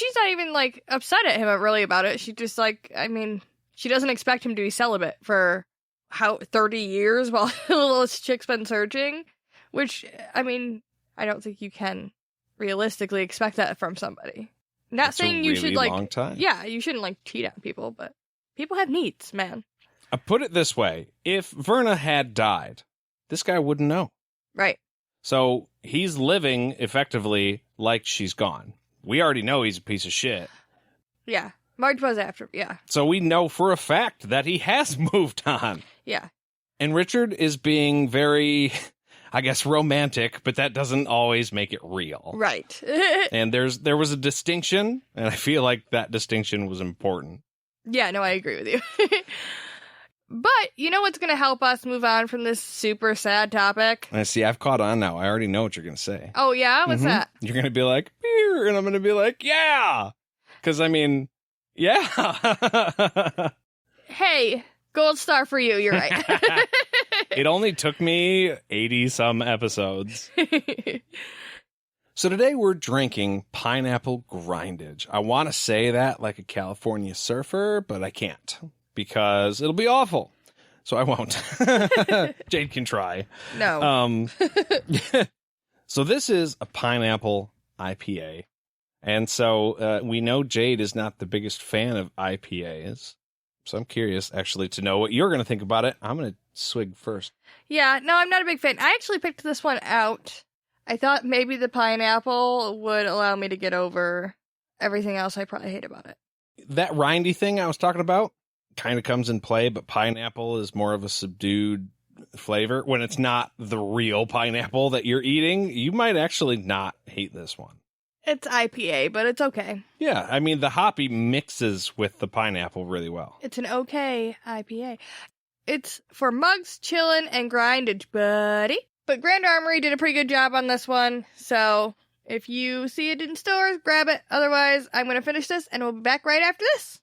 she's not even, like, upset at him really about it. She just, like, I mean, she doesn't expect him to be celibate for 30 years while this chick's been searching. Which, I mean, I don't think you can realistically expect that from somebody. Not That's saying a you really should, like, long time. Yeah, you shouldn't, like, cheat on people, but people have needs, man. I put it this way. If Verna had died, this guy wouldn't know. Right. So he's living effectively like she's gone. We already know he's a piece of shit. Yeah. Marge was after, yeah. So we know for a fact that he has moved on. Yeah. And Richard is being very, I guess, romantic, but that doesn't always make it real. Right. And there was a distinction, and I feel like that distinction was important. Yeah, no, I agree with you. But you know what's going to help us move on from this super sad topic? I see, I've caught on now. I already know what you're going to say. Oh, yeah? What's that? You're going to be like, beer, and I'm going to be like, yeah. Because, I mean, yeah. Hey, gold star for you. You're right. It only took me 80-some episodes. So today we're drinking pineapple grindage. I want to say that like a California surfer, but I can't because it'll be awful. So I won't. Jade can try. No. So this is a pineapple IPA. And so we know Jade is not the biggest fan of IPAs. So I'm curious, actually, to know what you're going to think about it. I'm going to swig first. Yeah, no, I'm not a big fan. I actually picked this one out. I thought maybe the pineapple would allow me to get over everything else I probably hate about it. That rindy thing I was talking about kind of comes in play, but pineapple is more of a subdued flavor. When it's not the real pineapple that you're eating, you might actually not hate this one. It's IPA, but it's okay. Yeah, I mean, the hoppy mixes with the pineapple really well. It's an okay IPA. It's for mugs, chillin', and grindage, buddy. But Grand Armory did a pretty good job on this one, so if you see it in stores, grab it. Otherwise, I'm going to finish this, and we'll be back right after this.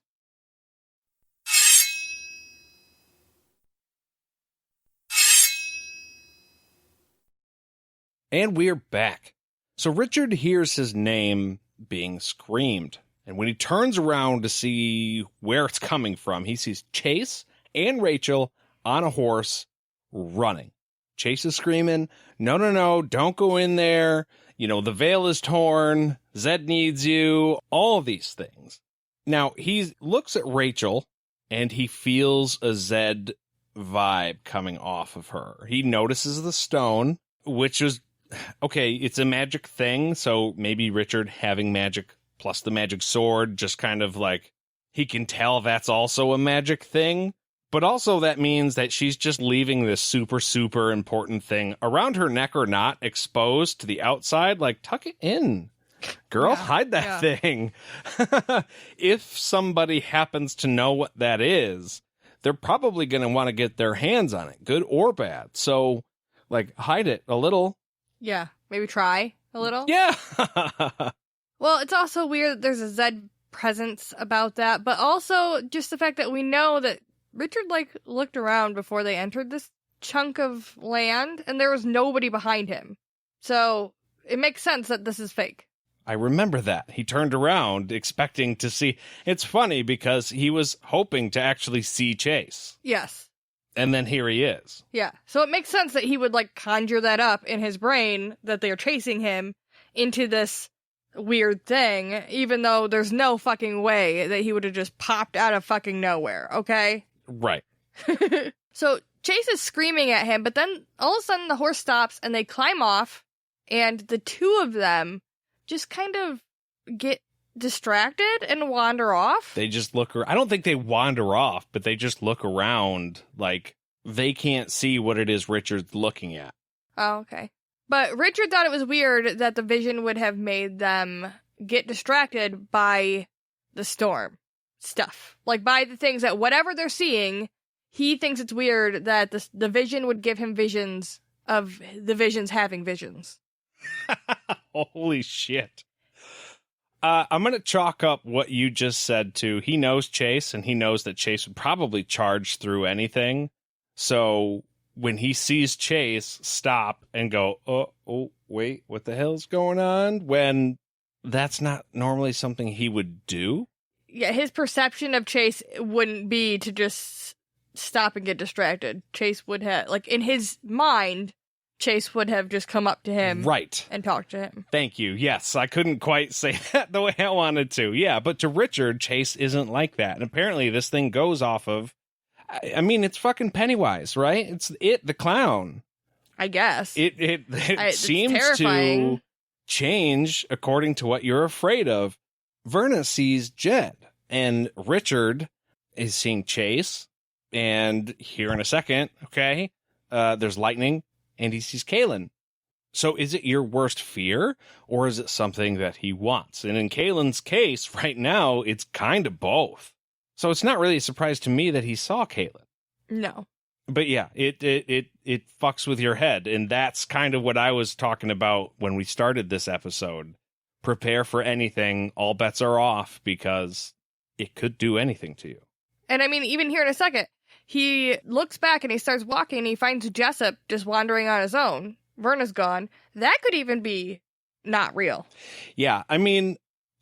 And we're back. So Richard hears his name being screamed, and when he turns around to see where it's coming from, he sees Chase and Rachel on a horse running. Chase is screaming, no, don't go in there. You know, the veil is torn. Zed needs you. All of these things. Now, he looks at Rachel, and he feels a Zed vibe coming off of her. He notices the stone, which is, okay, it's a magic thing, so maybe Richard having magic plus the magic sword, just kind of like, he can tell that's also a magic thing. But also that means that she's just leaving this super, super important thing around her neck or not, exposed to the outside. Like, tuck it in. Girl, Yeah, hide that thing. If somebody happens to know what that is, they're probably going to want to get their hands on it, good or bad. So, like, hide it a little. Yeah, maybe try a little. Yeah. Well, it's also weird that there's a Zed presence about that, but also just the fact that we know that Richard, like, looked around before they entered this chunk of land, and there was nobody behind him. So, it makes sense that this is fake. I remember that. He turned around expecting to see... It's funny because he was hoping to actually see Chase. Yes. And then here he is. Yeah. So it makes sense that he would, like, conjure that up in his brain, that they're chasing him into this weird thing, even though there's no fucking way that he would have just popped out of fucking nowhere, okay? Right. So Chase is screaming at him, but then all of a sudden the horse stops and they climb off, and the two of them just kind of get distracted and wander off. They just look... I don't think they wander off, but they just look around like they can't see what it is Richard's looking at. Oh, okay. But Richard thought it was weird that the vision would have made them get distracted by the storm stuff. Like, by the things that whatever they're seeing, he thinks it's weird that the vision would give him visions of the visions having visions. Holy shit. I'm going to chalk up what you just said to, he knows Chase, and he knows that Chase would probably charge through anything. So when he sees Chase stop and go, oh, wait, what the hell's going on? When that's not normally something he would do. Yeah, his perception of Chase wouldn't be to just stop and get distracted. Chase would have, like, in his mind, Chase would have just come up to him Right. and talked to him. Thank you. Yes, I couldn't quite say that the way I wanted to. Yeah, but to Richard, Chase isn't like that. And apparently this thing goes off of, I mean, it's fucking Pennywise, right? It's the clown. I guess. It It's seems terrifying. to change according to what you're afraid of. Verna sees Jed, and Richard is seeing Chase. And here in a second, okay, there's lightning, and he sees Kalen. So is it your worst fear, or is it something that he wants? And in Kalen's case, right now, it's kind of both. So it's not really a surprise to me that he saw Kalen. No. But yeah, it fucks with your head, and that's kind of what I was talking about when we started this episode. Prepare for anything, all bets are off, because it could do anything to you. And I mean, even here in a second, he looks back and he starts walking and he finds Jessup just wandering on his own. Verna's gone. That could even be not real. Yeah, I mean,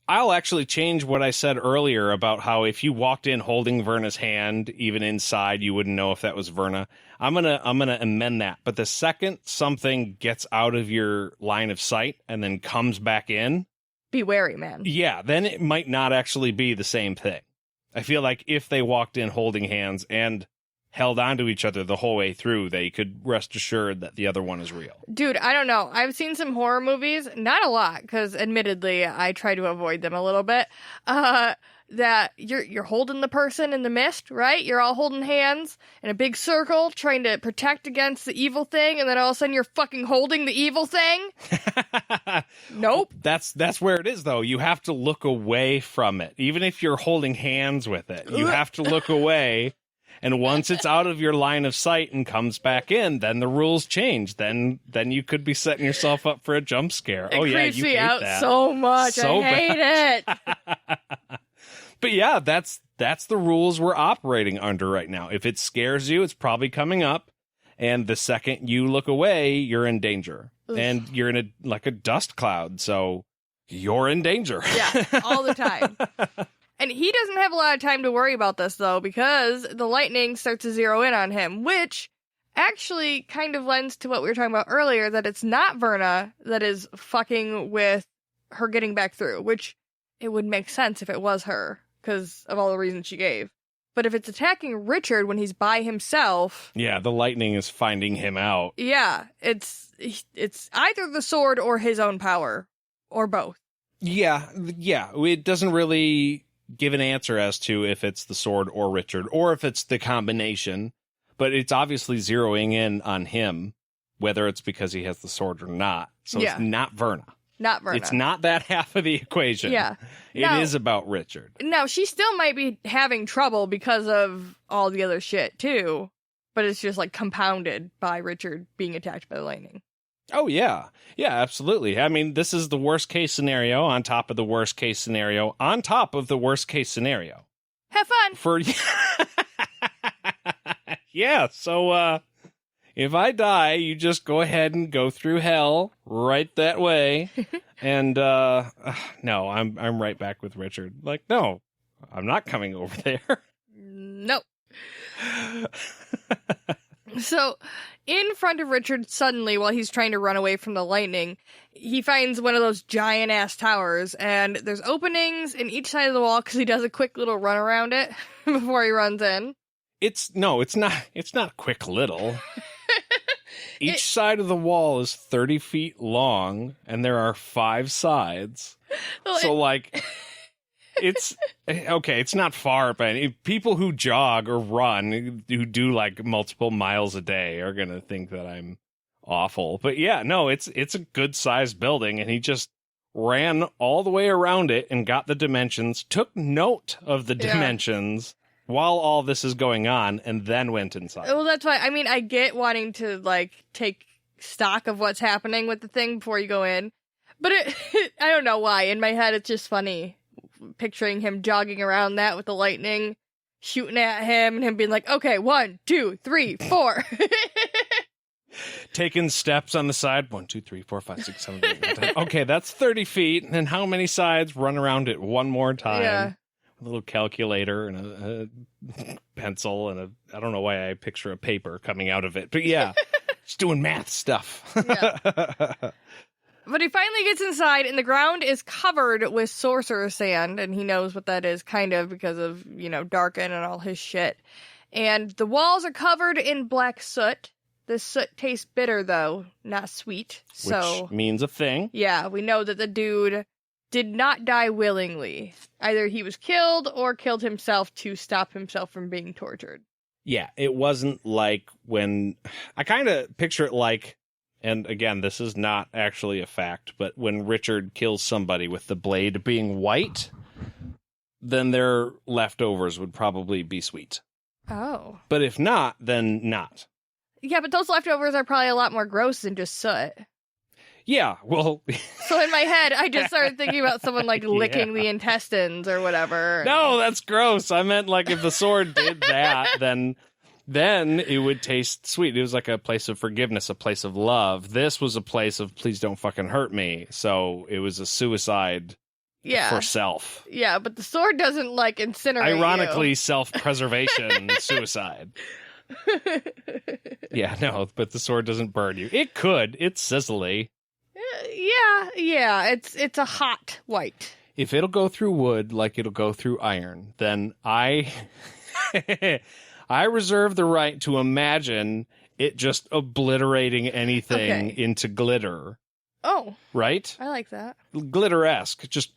I'll actually change what I said earlier about how if you walked in holding Verna's hand, even inside, you wouldn't know if that was Verna. I'm gonna amend that. But the second something gets out of your line of sight and then comes back in, Be wary, man. yeah, then it might not actually be the same thing. I feel like if they walked in holding hands and held onto each other the whole way through, they could rest assured that the other one is real. Dude, I don't know. I've seen some horror movies, not a lot, because admittedly, I try to avoid them a little bit. That you're holding the person in the mist, right? You're all holding hands in a big circle, trying to protect against the evil thing, and then all of a sudden you're fucking holding the evil thing. Nope. That's where it is, though. You have to look away from it, even if you're holding hands with it. You have to look away. And once it's out of your line of sight and comes back in, then the rules change. Then you could be setting yourself up for a jump scare. It creeps you me hate out that. so much. So I hate it. But yeah, that's the rules we're operating under right now. If it scares you, it's probably coming up. And the second you look away, you're in danger. Ugh. And you're in a dust cloud. So you're in danger. Yeah, all the time. And he doesn't have a lot of time to worry about this, though, because the lightning starts to zero in on him, which actually kind of lends to what we were talking about earlier, that it's not Verna that is fucking with her getting back through, which it would make sense if it was her, because of all the reasons she gave. But if it's attacking Richard when he's by himself... Yeah, the lightning is finding him out. Yeah, it's either the sword or his own power, or both. Yeah, it doesn't really give an answer as to if it's the sword or Richard, or if it's the combination, but it's obviously zeroing in on him, whether it's because he has the sword or not. So Yeah. It's not Verna. Not Verna. It's not that half of the equation. Yeah. It is about Richard. Now, she still might be having trouble because of all the other shit, too, but it's just, like, compounded by Richard being attacked by the lightning. Oh, yeah. Yeah, absolutely. I mean, this is the worst case scenario on top of the worst case scenario on top of the worst case scenario. Have fun! Yeah, so, if I die, you just go ahead and go through hell right that way. And, no, I'm right back with Richard. Like, no, I'm not coming over there. Nope. So, in front of Richard, suddenly, while he's trying to run away from the lightning, he finds one of those giant-ass towers, and there's openings in each side of the wall because he does a quick little run around it before he runs in. It's not quick little. Each side of the wall is 30 feet long, and there are 5 sides. So, like... It's okay. It's not far, but people who jog or run, who do like multiple miles a day, are gonna think that I'm awful. But yeah, no, it's a good sized building, and he just ran all the way around it and got the dimensions, took note of the dimensions while all this is going on, and then went inside. Well, that's why. I mean, I get wanting to like take stock of what's happening with the thing before you go in, but I don't know why. In my head, it's just funny. Picturing him jogging around that with the lightning shooting at him and him being like, okay, 1, 2, 3, 4. Taking steps on the side. 1, 2, 3, 4, 5, 6, 7, 8, 9, 10. Okay, that's 30 feet. And how many sides? Run around it one more time. Yeah. A little calculator and a pencil and I don't know why I picture a paper coming out of it. But yeah, just doing math stuff. Yeah. But he finally gets inside, and the ground is covered with sorcerer's sand, and he knows what that is, kind of, because of, Darken and all his shit. And the walls are covered in black soot. This soot tastes bitter, though, not sweet. So, which means a thing. Yeah, we know that the dude did not die willingly. Either he was killed or killed himself to stop himself from being tortured. Yeah, it wasn't like when... I kind of picture it like... And again, this is not actually a fact, but when Richard kills somebody with the blade being white, then their leftovers would probably be sweet. Oh. But if not, then not. Yeah, but those leftovers are probably a lot more gross than just soot. Yeah, well... So in my head, I just started thinking about someone, licking the intestines or whatever. No, that's gross. I meant, if the sword did that, then it would taste sweet. It was like a place of forgiveness, a place of love. This was a place of, please don't fucking hurt me. So it was a suicide for self. Yeah, but the sword doesn't, incinerate Ironically, you. Self-preservation, suicide. Yeah, no, but the sword doesn't burn you. It could. It's sizzly. Yeah. It's a hot white. If it'll go through wood like it'll go through iron, then I reserve the right to imagine it just obliterating anything into glitter. Oh. Right? I like that. Glitter-esque. Just...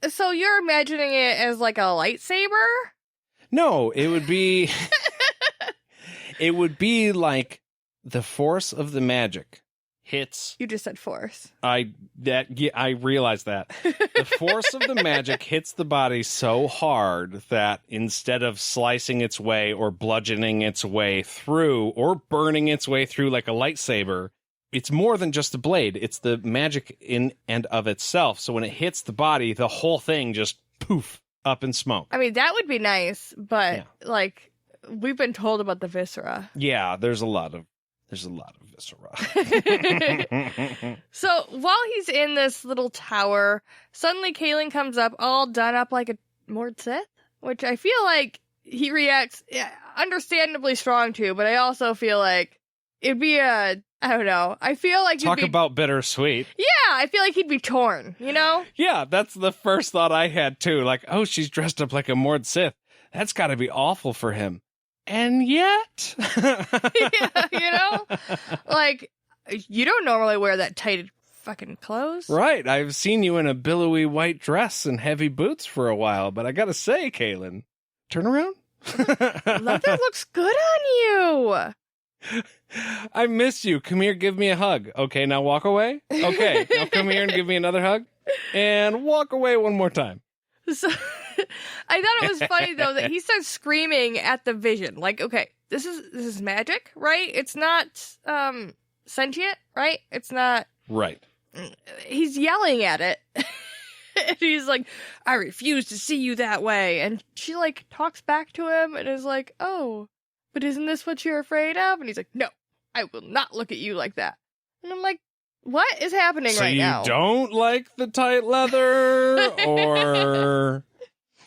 So you're imagining it as like a lightsaber? No, it would be... It would be like the force of the magic hits... You just said force. I realized that. The force of the magic hits the body so hard that instead of slicing its way or bludgeoning its way through or burning its way through like a lightsaber, it's more than just the blade. It's the magic in and of itself. So when it hits the body, the whole thing just poof up in smoke. I mean, that would be nice, but we've been told about the viscera. Yeah, there's a lot of viscera. So while he's in this little tower, suddenly Kaelin comes up all done up like a Mord Sith, which I feel like he reacts understandably strong to, but I also feel like it'd be I don't know. I feel like Talk about bittersweet. Yeah, I feel like he'd be torn, Yeah, that's the first thought I had too. Like, oh, she's dressed up like a Mord Sith. That's got to be awful for him. And yet... Yeah, you don't normally wear that tight fucking clothes. Right, I've seen you in a billowy white dress and heavy boots for a while, but I gotta say, Kaelin, turn around. Leather looks good on you. I miss you. Come here, give me a hug. Okay, now walk away. Okay, now come here and give me another hug. And walk away one more time. So... I thought it was funny though that he starts screaming at the vision. Like, okay, this is magic, right? It's not sentient, right? It's not right. He's yelling at it. And he's like, I refuse to see you that way. And she talks back to him and is like, oh, but isn't this what you're afraid of? And he's like, no, I will not look at you like that. And I'm like, what is happening right now? So you don't like the tight leather or...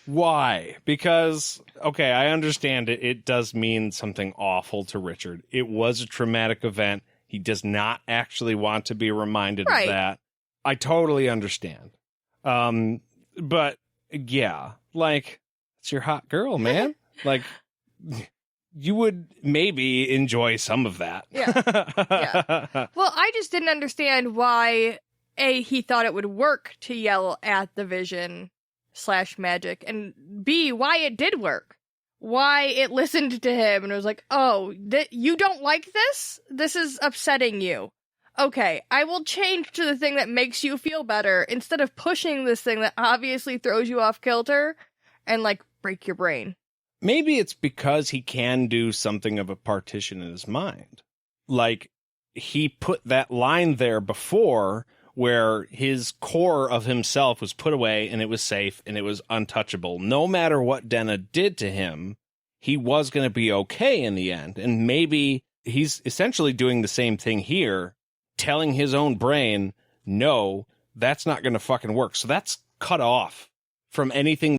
Why? Because, okay, I understand it. It does mean something awful to Richard. It was a traumatic event. He does not actually want to be reminded of that. I totally understand. But, yeah, it's your hot girl, man. You would maybe enjoy some of that. Yeah. Well, I just didn't understand why, A, he thought it would work to yell at the vision / magic, and B, why it did work. Why it listened to him and was like, oh, you don't like this? This is upsetting you. Okay, I will change to the thing that makes you feel better instead of pushing this thing that obviously throws you off kilter and break your brain. Maybe it's because he can do something of a partition in his mind. He put that line there before where his core of himself was put away and it was safe and it was untouchable. No matter what Denna did to him, he was going to be okay in the end. And maybe he's essentially doing the same thing here, telling his own brain, no, that's not going to fucking work. So that's cut off from anything